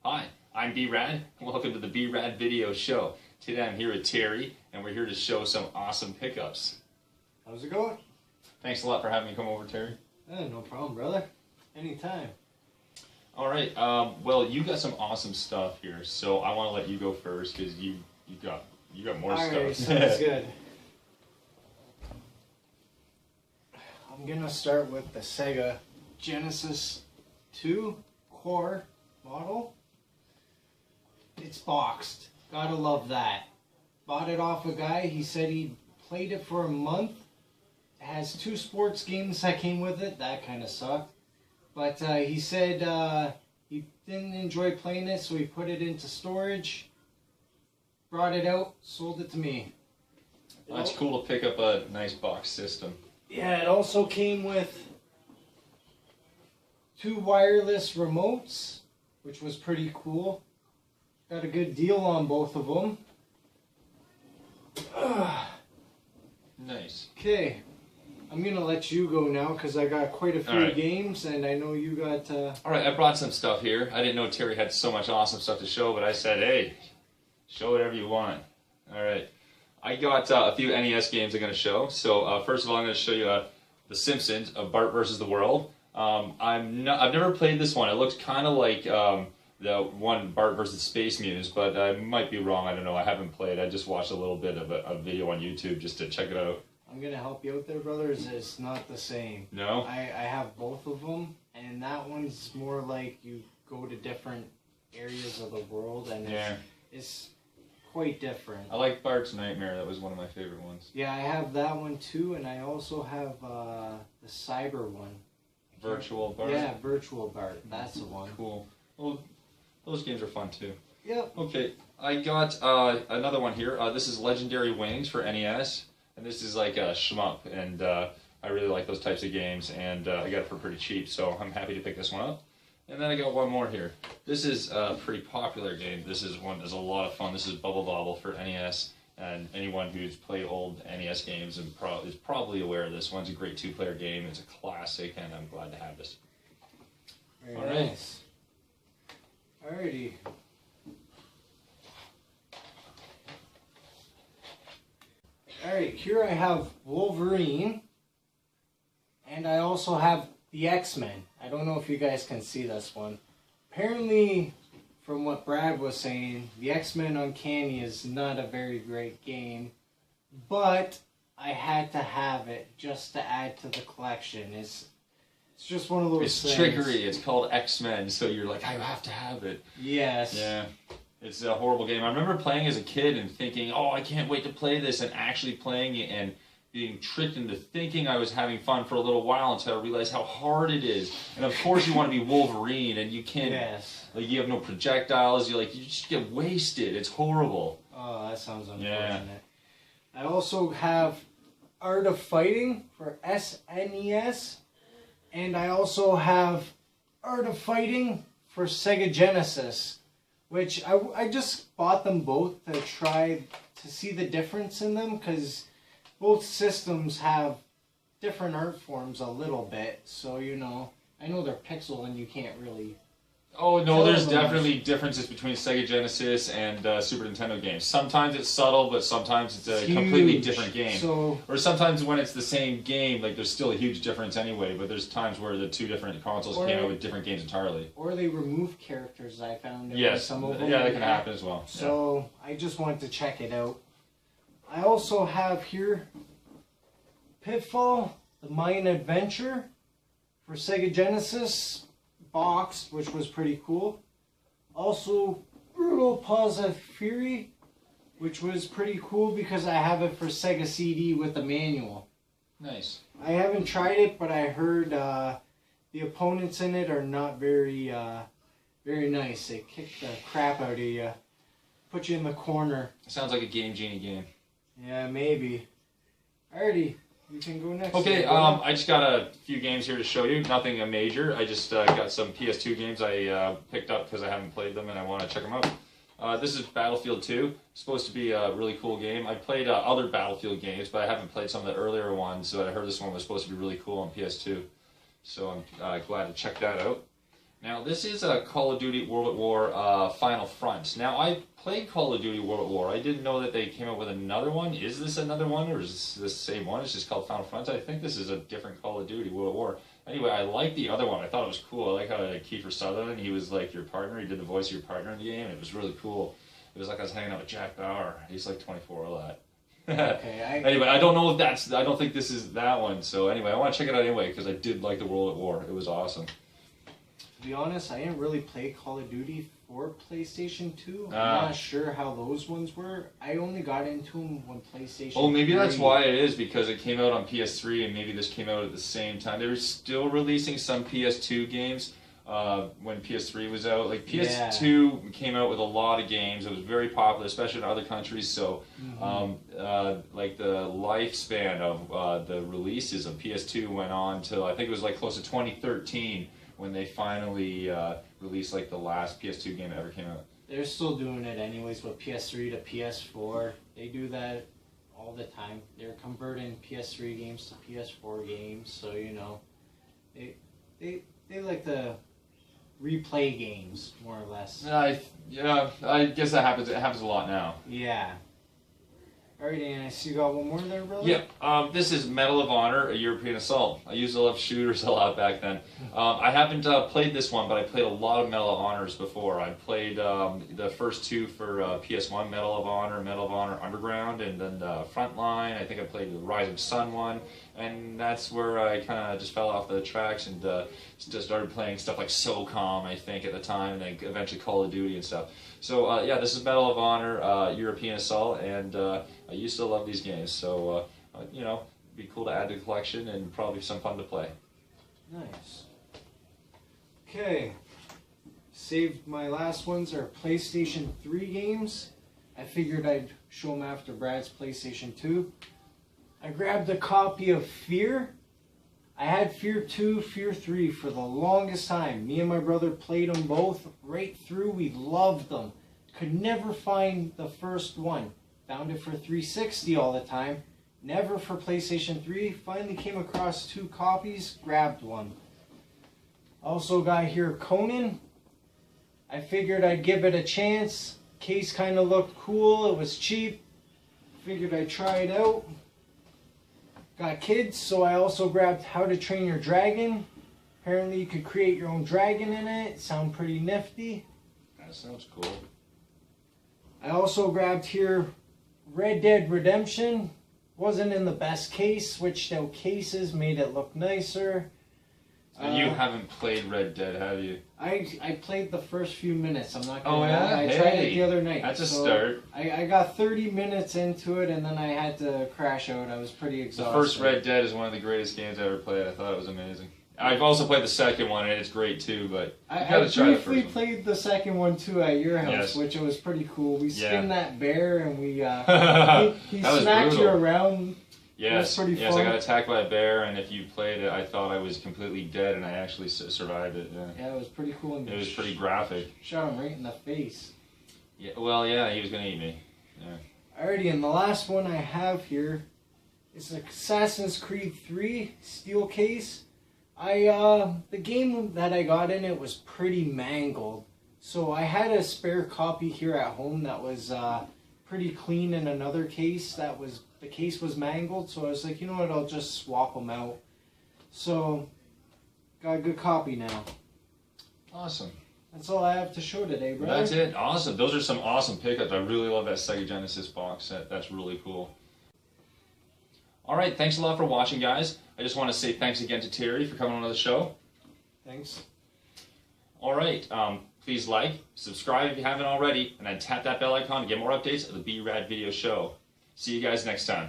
Hi, I'm B-Rad, and welcome to the B-Rad video show. Today I'm here with Terry, and we're here to show some awesome pickups. How's it going? Thanks a lot for having me come over, Terry. No problem, brother. Anytime. All right, well, you got some awesome stuff here, so I want to let you go first because you got more stuff. Alright, sounds good. I'm gonna start with the SEGA Genesis 2 core model. It's boxed. Gotta love that. Bought it off a guy. He said he played it for a month. It has 2 sports games that came with it. That kind of sucked. But he said he didn't enjoy playing it, so he put it into storage. Brought it out, sold it to me. That's cool to pick up a nice box system. Yeah, it also came with 2 wireless remotes, which was pretty cool. Got a good deal on both of them. Nice. Okay, I'm going to let you go now because I got quite a few games and I know you got... Alright, I brought some stuff here. I didn't know Terry had so much awesome stuff to show, but I said, hey, show whatever you want. Alright. I got a few NES games I'm going to show. So first of all, I'm going to show you The Simpsons of Bart versus the World. I've never played this one. It looks kind of like the one Bart versus Space Mutants, but I might be wrong. I don't know. I haven't played. I just watched a little bit of a video on YouTube just to check it out. I'm going to help you out there, brothers. It's not the same. No? I have both of them, and that one's more like you go to different areas of the world, and it's quite different. I like Bart's Nightmare. That was one of my favorite ones. Yeah, I have that one too, and I also have the cyber one. Virtual Bart? Yeah, Virtual Bart. That's the one. Cool. Well, those games are fun too. Yep. Okay, I got another one here. This is Legendary Wings for NES, and this is like a shmup, and I really like those types of games, and I got it for pretty cheap, so I'm happy to pick this one up. And then I got one more here. This is a pretty popular game. This is one that's a lot of fun. This is Bubble Bobble for NES, and anyone who's played old NES games is probably aware of this one. It's a great 2-player game. It's a classic, and I'm glad to have this. Very nice. Alrighty. Alright, here I have Wolverine, and I also have the X-Men. I don't know if you guys can see this one. Apparently, from what Brad was saying, the X-Men Uncanny is not a very great game, but I had to have it just to add to the collection. It's just one of those things. It's trickery. It's called X-Men, so you're like, I have to have it. Yes. Yeah. It's a horrible game. I remember playing as a kid and thinking, oh, I can't wait to play this, and actually playing it and being tricked into thinking I was having fun for a little while until I realized how hard it is. And of course you want to be Wolverine, and you can't, like, you have no projectiles, you just get wasted. It's horrible. Oh, that sounds unfortunate. Yeah. I also have Art of Fighting for SNES, and I also have Art of Fighting for Sega Genesis, which I just bought them both to try to see the difference in them, because both systems have different art forms a little bit, so I know they're pixel and you can't really... Oh, no, there's definitely differences between Sega Genesis and Super Nintendo games. Sometimes it's subtle, but sometimes it's a completely different game. Or sometimes when it's the same game, like there's still a huge difference anyway, but there's times where the 2 different consoles came out with different games entirely. Or they remove characters, I found. Yes, some of them that can happen as well. So I just wanted to check it out. I also have here Pitfall, the Mayan Adventure for Sega Genesis, boxed, which was pretty cool. Also Brutal Paws of Fury, which was pretty cool because I have it for Sega CD with the manual. Nice. I haven't tried it, but I heard the opponents in it are not very very nice. They kick the crap out of you, put you in the corner. Sounds like a Game Genie game. Yeah, maybe. Alrighty, you can go next. Okay, I just got a few games here to show you. Nothing major. I just got some PS2 games I picked up because I haven't played them and I want to check them out. This is Battlefield 2. It's supposed to be a really cool game. I played other Battlefield games, but I haven't played some of the earlier ones, so I heard this one was supposed to be really cool on PS2. So I'm glad to check that out. Now this is a Call of Duty World at War Final Front. Now I played Call of Duty World at War. I didn't know that they came out with another one. Is this another one, or is this the same one? It's just called Final Front. I think this is a different Call of Duty World at War. Anyway, I liked the other one. I thought it was cool. I like how Kiefer Sutherland, he was like your partner. He did the voice of your partner in the game. It was really cool. It was like I was hanging out with Jack Bauer. He's like 24 a lot. Okay. Anyway, I don't know if that's. I don't think this is that one. So anyway, I want to check it out anyway because I did like the World at War. It was awesome. To be honest, I didn't really play Call of Duty for PlayStation 2. I'm not sure how those ones were. I only got into them when PlayStation. Oh, maybe 3. that's why it is, because it came out on PS3 and maybe this came out at the same time. They were still releasing some PS2 games when PS3 was out. Like PS2 came out with a lot of games. It was very popular, especially in other countries. So, like the lifespan of the releases of PS2 went on till I think it was like close to 2013. When they finally released like the last PS2 game that ever came out. They're still doing it anyways with PS3 to PS4. They do that all the time. They're converting PS3 games to PS4 games, so you know, they like to replay games more or less. Yeah, I guess that happens. It happens a lot now. Yeah. Alright, and I see you got one more there, brother? Yep. This is Medal of Honor, a European Assault. I used to love shooters a lot back then. I haven't played this one, but I played a lot of Medal of Honors before. I played the first two for PS1, Medal of Honor Underground, and then Frontline. I think I played the Rising Sun one, and that's where I kind of just fell off the tracks and just started playing stuff like SOCOM, I think, at the time, and then eventually Call of Duty and stuff. So, yeah, this is Medal of Honor, European Assault, and I used to love these games, so, you know, it'd be cool to add to the collection and probably some fun to play. Nice. Okay. Saved my last ones are PlayStation 3 games. I figured I'd show them after Brad's PlayStation 2. I grabbed a copy of Fear. I had Fear 2, Fear 3 for the longest time. Me and my brother played them both right through. We loved them. Could never find the first one. Found it for 360 all the time. Never for PlayStation 3. Finally came across 2 copies. Grabbed one. Also got here Conan. I figured I'd give it a chance. Case kind of looked cool. It was cheap. Figured I'd try it out. Got kids, so I also grabbed How to Train Your Dragon. Apparently you could create your own dragon in it. Sound pretty nifty. That sounds cool. I also grabbed here Red Dead Redemption. Wasn't in the best case. Switched out cases, made it look nicer. And you haven't played Red Dead, have you? I played the first few minutes. I'm not gonna Oh, yeah? lie. I tried it the other night. That's a start. I got 30 minutes into it and then I had to crash out. I was pretty exhausted. The first Red Dead is one of the greatest games I ever played. I thought it was amazing. I've also played the second one and it's great too, but you gotta try the first one. I briefly played the second one too at your house, which was pretty cool. We skinned that bear and we he smacked you around. Yes, pretty yes, fun. I got attacked by a bear, and if you played it, I thought I was completely dead, and I actually survived it. Yeah, it was pretty cool. And it was pretty graphic. Shot him right in the face. Yeah, well, yeah, he was gonna eat me. Yeah. Alrighty, and the last one I have here is Assassin's Creed 3 steel case. The game that I got in it was pretty mangled, so I had a spare copy here at home that was pretty clean in another case the case was mangled, so I was like, you know what, I'll just swap them out. So, got a good copy now. Awesome. That's all I have to show today, brother. That's it. Awesome. Those are some awesome pickups. I really love that Sega Genesis box set. That's really cool. Alright, thanks a lot for watching, guys. I just want to say thanks again to Terry for coming on the show. Thanks. Alright, please like, subscribe if you haven't already, and then tap that bell icon to get more updates of the B-Rad video show. See you guys next time.